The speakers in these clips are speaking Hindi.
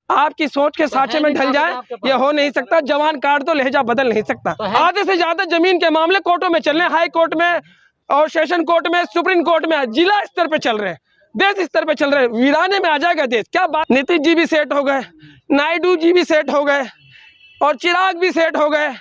आपकी सोच के साँचे में ढल जाए, ये हो नहीं सकता। जवान काट दो, लहजा बदल नहीं सकता। आधे से ज्यादा जमीन के मामले कोर्टों में चल रहे हैं, हाई कोर्ट में और सेशन कोर्ट में, सुप्रीम कोर्ट में, जिला स्तर पे चल रहे हैं, देश स्तर पे चल रहे हैं। वीराने में आ जाएगा देश। क्या बात। नीतीश जी भी सेट हो गए, नायडू जी भी सेट हो गए, और चिराग भी सेट हो गए,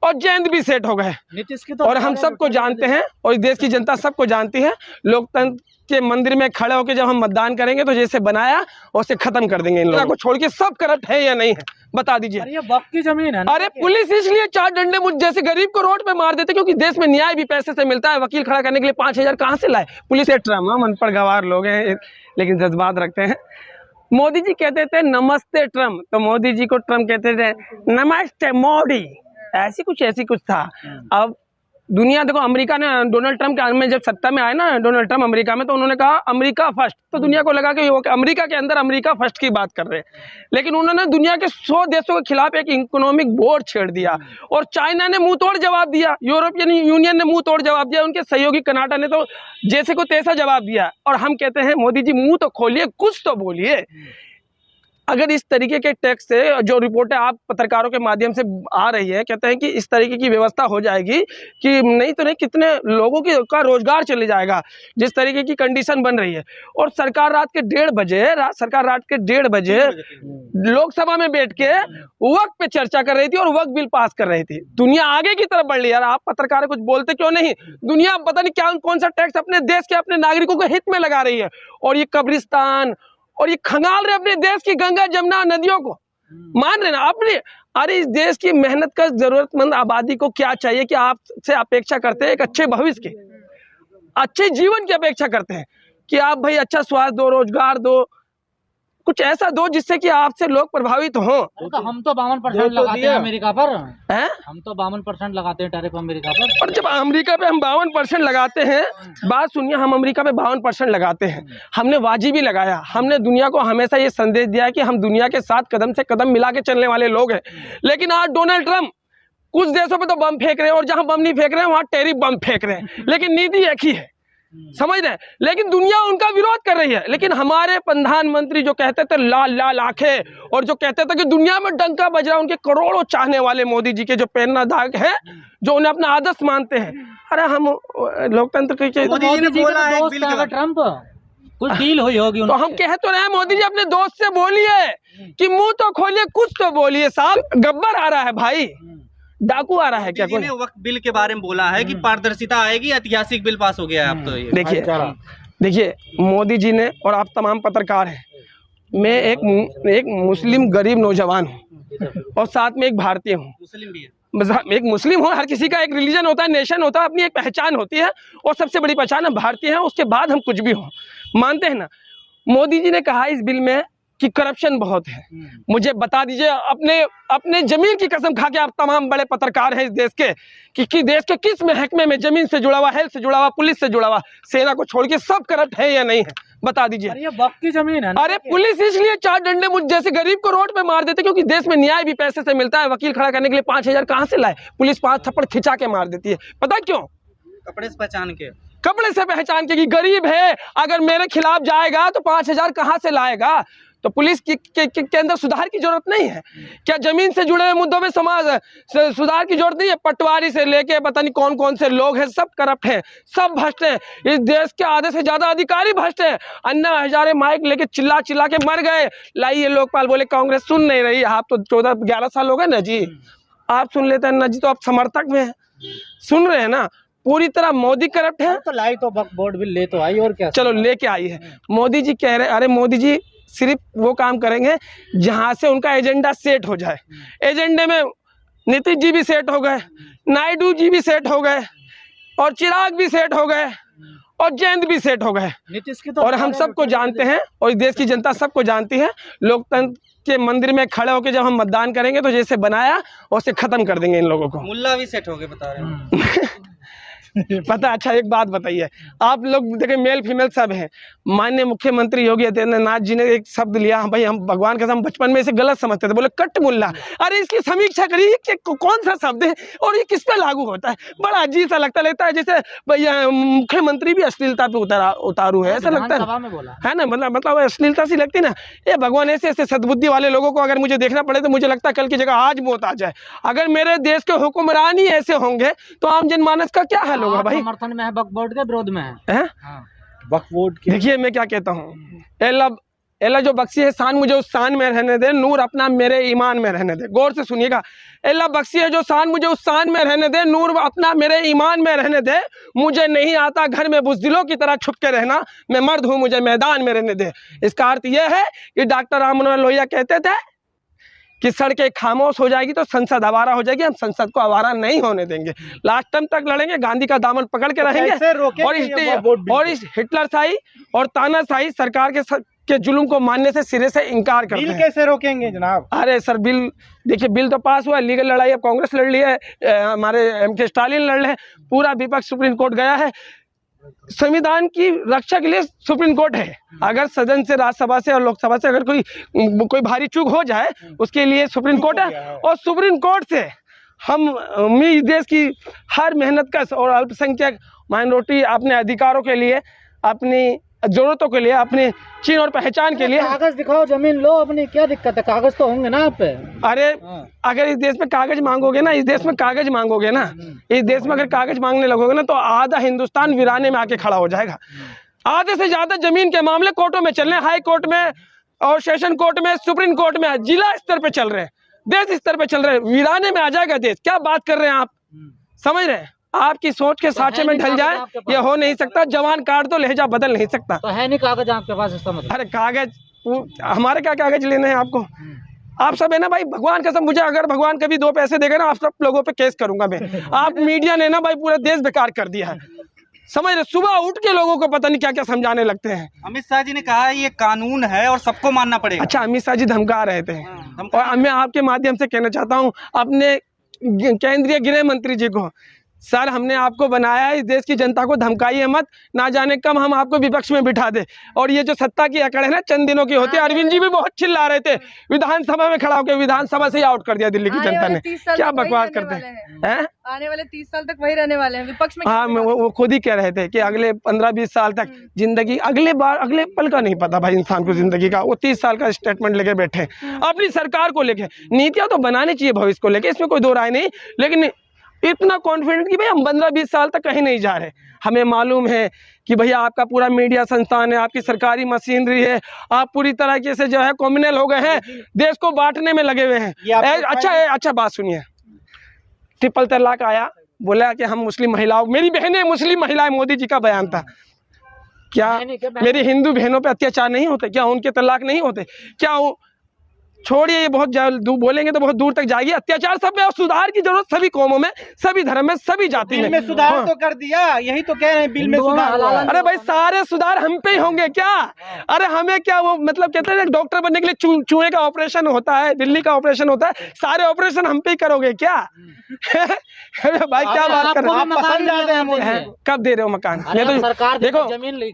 और जयंत भी सेट हो गए। नीतीश की तो और हम सबको जानते हैं, और देश की जनता सबको जानती है। लोकतंत्र के मंदिर में खड़े होकर जब हम मतदान करेंगे तो जैसे बनाया उसे खत्म कर देंगे। इन लोगों को छोड़ के सब करप्ट है या नहीं है, बता दीजिए। ये वक्त की जमीन है। अरे पुलिस इसलिए 4 डंडे मुझ जैसे गरीब को रोड पे मार देते क्योंकि देश में न्याय भी पैसे से मिलता है। वकील खड़ा करने के लिए 5,000 कहाँ से लाए? पुलिस से ट्रम, हम अनपढ़ गवार लोग हैं लेकिन जज्बात रखते हैं। मोदी जी कहते थे नमस्ते ट्रम्प, तो मोदी जी को ट्रम्प कहते थे नमस्ते मोदी, ऐसी कुछ था। अब दुनिया देखो, अमेरिका ने डोनाल्ड ट्रम्प के में जब सत्ता में आए ना डोनाल्ड ट्रम्प अमेरिका में, तो उन्होंने कहा अमेरिका फर्स्ट, तो दुनिया को लगा कि वो अमेरिका के अंदर अमेरिका फर्स्ट की बात कर रहे हैं। लेकिन उन्होंने दुनिया के 100 देशों के खिलाफ एक इकोनॉमिक वॉर छेड़ दिया, और चाइना ने मुंह तोड़ जवाब दिया, यूरोपियन यूनियन ने मुंह तोड़ जवाब दिया, उनके सहयोगी कनाडा ने तो जैसे को तैसा जवाब दिया। और हम कहते हैं मोदी जी मुंह तो खोलिए, कुछ तो बोलिए। अगर इस तरीके के टैक्स से जो रिपोर्टें आप पत्रकारों के माध्यम से आ रही है, कहते हैं कि इस तरीके की व्यवस्था हो जाएगी कि नहीं तो नहीं कितने लोगों की का रोजगार चले जाएगा, जिस तरीके की कंडीशन बन रही है। और सरकार रात के 1:30 बजे लोकसभा में बैठ के वक्त पे चर्चा कर रही थी और वक्त बिल पास कर रही थी। दुनिया आगे की तरफ बढ़ रही है। यार आप पत्रकार कुछ बोलते क्यों नहीं? दुनिया पता नहीं क्या कौन सा टैक्स अपने देश के अपने नागरिकों के हित में लगा रही है, और ये कब्रिस्तान और ये खंगाल रहे अपने देश की गंगा जमुना नदियों को, मान रहे ना अपने। अरे इस देश की मेहनत का जरूरतमंद आबादी को क्या चाहिए कि आपसे अपेक्षा करते हैं एक अच्छे भविष्य के, अच्छे जीवन की अपेक्षा करते हैं कि आप भाई अच्छा स्वास्थ्य दो, रोजगार दो, कुछ ऐसा दो जिससे कि आपसे लोग प्रभावित हों। तो हम तो 52% लगाते हैं अमेरिका पर, हम तो 52% लगाते हैं टैरिफ अमेरिका पर। और जब अमेरिका पे हम 52% लगाते हैं, बात सुनिए, हम अमेरिका पे 52% लगाते हैं, हमने वाजिबी लगाया। हमने दुनिया को हमेशा ये संदेश दिया कि हम दुनिया के साथ कदम से कदम मिला के चलने वाले लोग हैं। लेकिन आज डोनाल्ड ट्रम्प कुछ देशों पे तो बम फेंक रहे हैं, और जहां बम नहीं फेंक रहे हैं वहां टैरिफ बम फेंक रहे हैं, लेकिन नीति एक ही है, समझ रहे हैं। लेकिन दुनिया उनका विरोध कर रही है। लेकिन हमारे प्रधानमंत्री जो कहते थे लाल लाल आंखें, और जो कहते थे कि दुनिया में डंका बज रहा, उनके करोड़ों चाहने वाले मोदी जी के जो प्रेरणादायक है, जो उन्हें अपना आदर्श मानते हैं। अरे हम लोकतंत्र के मोदी जी ने बोला है ट्रम्प कुछ डील हुई होगी, तो हम कह तो रहे मोदी जी अपने दोस्त से बोलिए कि मुंह तो खोलिए, कुछ तो बोलिए। साहब गब्बर आ रहा है भाई, डाकू आ रहा है क्या? कोई वक्त बिल के बारे में बोला है कि पारदर्शिता आएगी, ऐतिहासिक बिल पास हो गया है। अब तो ये देखिए मोदी जी ने, और आप तमाम पत्रकार हैं, मैं एक मुस्लिम गरीब नौजवान हूँ और साथ में एक भारतीय हूँ। मुस्लिम भी है, एक मुस्लिम हूँ। हर किसी का एक रिलीजन होता है, नेशन होता है, अपनी एक पहचान होती है, और सबसे बड़ी पहचान हम भारतीय हैं। उसके बाद हम कुछ भी हों, मानते हैं ना। मोदी जी ने कहा इस बिल में कि करप्शन बहुत है। मुझे बता दीजिए अपने जमीन की कसम खा के, आप तमाम बड़े पत्रकार हैं इस देश के, कि देश के किस महकमे में जमीन से जुड़ा हुआ, हेल्थ से जुड़ा हुआ, पुलिस से जुड़ा हुआ, सेना को छोड़ के सब करप्ट है या नहीं है, बता दीजिए। ये वक्त की जमीन है। अरे पुलिस इसलिए 4 डंडे मुझ जैसे गरीब को रोड पे मार देते क्योंकि देश में न्याय भी पैसे से मिलता है। वकील खड़ा करने के लिए 5,000 कहाँ से लाए? पुलिस 5 थप्पड़ खिंचा के मार देती है। पता क्यों? कपड़े से पहचान के कि गरीब है, अगर मेरे खिलाफ जाएगा तो 5,000 कहाँ से लाएगा? तो पुलिस के अंदर सुधार की जरूरत नहीं है क्या? जमीन से जुड़े हुए मुद्दों में समाज सुधार की जरूरत नहीं है? पटवारी से लेके पता नहीं कौन कौन से लोग हैं, सब करप्ट हैं, सब भ्रष्ट हैं। इस देश के आधे से ज्यादा अधिकारी भ्रष्ट हैं। अन्ना हजारे माइक लेके चिल्ला चिल्ला के मर गए। लाइए लोकपाल बोले कांग्रेस सुन नहीं रही। आप तो 14-11 साल हो गए ना जी, आप सुन लेते हैं ना जी, तो आप समर्थक में सुन रहे हैं ना। पूरी तरह मोदी करप्ट है। तो लाई तो बोर्ड बिल ले तो आई, और क्या? चलो लेके आई है। मोदी जी कह रहे, अरे मोदी जी सिर्फ वो काम करेंगे जहां से उनका एजेंडा सेट हो जाए। एजेंडे में नीतीश जी भी सेट हो गए, नायडू जी भी सेट हो गए, और चिराग भी सेट हो गए, और जयंत भी सेट हो गए। नीतीश की तो और हम सबको जानते हैं, और देश की जनता सबको जानती है। लोकतंत्र के मंदिर में खड़े होकर जब हम मतदान करेंगे तो जैसे बनाया उसे खत्म कर देंगे इन लोगों को। मुल्ला भी सेट हो गए बता रहे हैं। पता। अच्छा एक बात बताइए, आप लोग देखिए मेल फीमेल सब हैं, माननीय मुख्यमंत्री योगी आदित्यनाथ जी ने एक शब्द लिया, भाई हम भगवान का हम बचपन में इसे गलत समझते थे, बोले कट मुल्ला। अरे इसकी समीक्षा करिए कि कौन सा शब्द है और ये किस पे लागू होता है। बड़ा अजीब सा लगता है जैसे भैया मुख्यमंत्री भी अश्लीलता पे उतारू है, ऐसा लगता है ना। मतलब अश्लीलता सी लगती ना। ये भगवान ऐसे ऐसे सद्बुद्धि वाले लोगों को अगर मुझे देखना पड़े तो मुझे लगता है कल की जगह आज मौत आ जाए। अगर मेरे देश के हुक्मरान ही ऐसे होंगे तो आम जनमानस का क्या हाल होगा भाई। समर्थन में है, वक्फ बोर्ड के विरोध में है। वक्फ बोर्ड देखिए मैं क्या कहता हूँ, एला जो बख्शी है शान मुझे उस शान में रहने दे, नूर अपना मेरे ईमान में रहने दे। गौर से सुनिएगा, एला बख्शी है जो शान मुझे उस शान में रहने दे, नूर अपना मेरे ईमान में रहने दे। मुझे नहीं आता घर में बुज़दिलों की तरह छुप के रहना, मैं मर्द हूँ मुझे मैदान में रहने दे। इसका अर्थ यह है कि डॉक्टर राम मनोहर लोहिया कहते थे कि सड़कें खामोश हो जाएगी तो संसद आवारा हो जाएगी, हम संसद को आवारा नहीं होने देंगे। लास्ट टाइम तक लड़ेंगे, गांधी का दामन पकड़ के रहेंगे और इस हिटलरशाही और तानाशाही सरकार के जुल्म को मानने से सिरे से इनकार करते हैं। बिल कैसे रोकेंगे जनाब? अरे सर बिल देखिए, बिल तो पास हुआ है, लीगल लड़ाई अब कांग्रेस लड़ ली है, हमारे MK स्टालिन लड़ रहे हैं, पूरा विपक्ष सुप्रीम कोर्ट गया है। संविधान की रक्षा के लिए सुप्रीम कोर्ट है। अगर सदन से, राज्यसभा से और लोकसभा से अगर कोई भारी चूक हो जाए उसके लिए सुप्रीम कोर्ट है। और सुप्रीम कोर्ट से हम इस देश की हर मेहनतकश और अल्पसंख्यक माइनॉरिटी अपने अधिकारों के लिए, अपनी जरूरतों के लिए, अपनी चीन और पहचान के लिए। कागज दिखाओ, जमीन लो अपनी, क्या दिक्कत है? कागज तो होंगे ना आप पे। अरे अगर इस देश में कागज मांगोगे ना, इस देश में कागज मांगोगे ना, इस देश में अगर कागज मांगने लगोगे ना तो आधा हिंदुस्तान वीराने में आके खड़ा हो जाएगा। आधे से ज्यादा जमीन के मामले कोर्टों में चल रहे हैं, हाई कोर्ट में और सेशन कोर्ट में, सुप्रीम कोर्ट में, जिला स्तर पे चल रहे हैं, देश स्तर पे चल रहे हैं। वीराने में आ जाएगा देश। क्या बात कर रहे हैं आप? समझ रहे हैं? आपकी सोच के साँचे में ढल जाए ये हो नहीं सकता। जवान काट तो लहजा बदल नहीं सकता। तो है नहीं कागज आपके पास इसका मतलब? अरे कागज हमारे क्या कागज लेने हैं आपको? आप सब है ना भाई, भगवान कसम मुझे अगर भगवान कभी 2 पैसे देगा ना, आप सब लोगों पे केस करूंगा मैं। आप मीडिया ने ना भाई पूरा देश बेकार कर दिया है, समझ रहे? सुबह उठ के लोगों को पता नहीं क्या क्या समझाने लगते हैं। अमित शाह जी ने कहा ये कानून है और सबको मानना पड़ेगा। अच्छा, अमित शाह जी धमका रहे थे और मैं आपके माध्यम से कहना चाहता हूँ अपने केंद्रीय गृह मंत्री जी को, सर हमने आपको बनाया है, इस देश की जनता को धमकाइए मत, ना जाने कब हम आपको विपक्ष में बिठा दे। और ये जो सत्ता की अकड़ है ना चंद दिनों की होती है। अरविंद जी भी बहुत चिल्ला रहे थे, विधानसभा में खड़ा होकर विधानसभा से ही आउट कर दिया दिल्ली की जनता ने। क्या बकवास करते हैं? आने वाले 30 साल तक वही रहने वाले हैं विपक्ष में। हाँ, वो खुद ही कह रहे थे कि अगले 15-20 साल तक जिंदगी, अगले पल का नहीं पता भाई इंसान को जिंदगी का। वो 30 साल का स्टेटमेंट लेके बैठे अपनी सरकार को लेके। नीतियां तो बनानी चाहिए भविष्य को लेके, इसमें कोई दो राय नहीं, लेकिन इतना कॉन्फिडेंट कि भाई हम 15-20 साल तक कहीं नहीं जा रहे। हमें मालूम है कि भैया आपका पूरा मीडिया संस्थान है, आपकी सरकारी मशीनरी है, आप पूरी तरीके से जो है कॉम्युनल हो गए हैं, देश को बांटने में लगे हुए हैं। अच्छा बात सुनिए, ट्रिपल तलाक आया, बोला कि हम मुस्लिम महिलाओं, मेरी बहनें मुस्लिम महिलाएं, मोदी जी का बयान था। क्या मेरी हिंदू बहनों पे अत्याचार नहीं होते? क्या उनके तलाक नहीं होते? क्या छोड़िए, ये बहुत बोलेंगे तो बहुत दूर तक जाएगी। अत्याचार सब में और सुधार की जरूरत सभी कौमों में, सभी धर्म में, सभी जाति में। सुधार हाँ। तो कर दिया, यही तो कह रहे हैं बिल में सुधार। अरे भाई सारे सुधार हम पे ही होंगे क्या? अरे हमें क्या वो मतलब कहते हैं डॉक्टर बनने के लिए चूहे का ऑपरेशन होता है, बिल्ली का ऑपरेशन होता है, सारे ऑपरेशन हम पे ही करोगे क्या? भाई क्या बात कर रहे हैं? कब दे रहे हो मकान? ये तो देखो,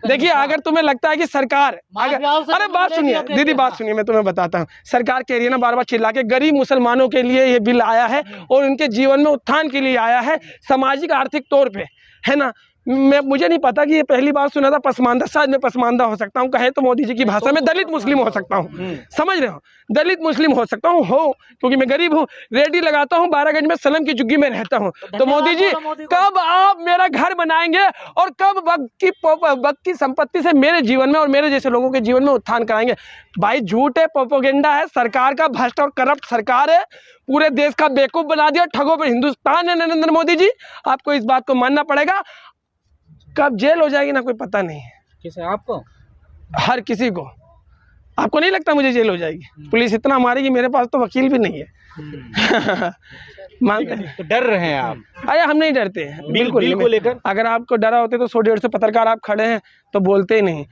देखिए अगर तुम्हें लगता है कि सरकार अरे बात सुनिए दीदी, बात सुनिए, मैं तुम्हें बताता हूँ। सरकार कह रही है ना बार बार चिल्ला के, गरीब मुसलमानों के लिए ये बिल आया है और उनके जीवन में उत्थान के लिए आया है, सामाजिक आर्थिक तौर पे, है ना। मुझे नहीं पता कि ये पहली बार सुना था पसमानदा, शायद मैं पसमानदा हो सकता हूँ, कहे तो मोदी जी की भाषा में दलित मुस्लिम हो सकता हूँ, समझ रहे हो? दलित मुस्लिम हो सकता हूँ, क्योंकि मैं गरीब हूँ, रेडी लगाता हूँ, 12 गंज में सलम की झुग्गी में रहता हूँ। तो मोदी जी कब आप मेरा घर बनाएंगे और कब वक्त की संपत्ति से मेरे जीवन में और मेरे जैसे लोगों के जीवन में उत्थान कराएंगे? भाई झूठ है, प्रोपेगेंडा है, सरकार का भ्रष्ट और करप्ट सरकार है, पूरे देश का बेवकूफ बना दिया, ठगों पर हिंदुस्तान है। नरेंद्र मोदी जी, आपको इस बात को मानना पड़ेगा। कब जेल हो जाएगी ना कोई पता नहीं है। किसे? आपको? हर किसी को। आपको नहीं लगता मुझे जेल हो जाएगी? पुलिस इतना मारेगी, मेरे पास तो वकील भी नहीं है। मानते हैं तो डर रहे हैं आप? अरे हम नहीं डरते हैं, बिल्कुल बिल को लेकर। अगर आपको डरा होते तो 100-150 पत्रकार आप खड़े हैं तो बोलते ही नहीं।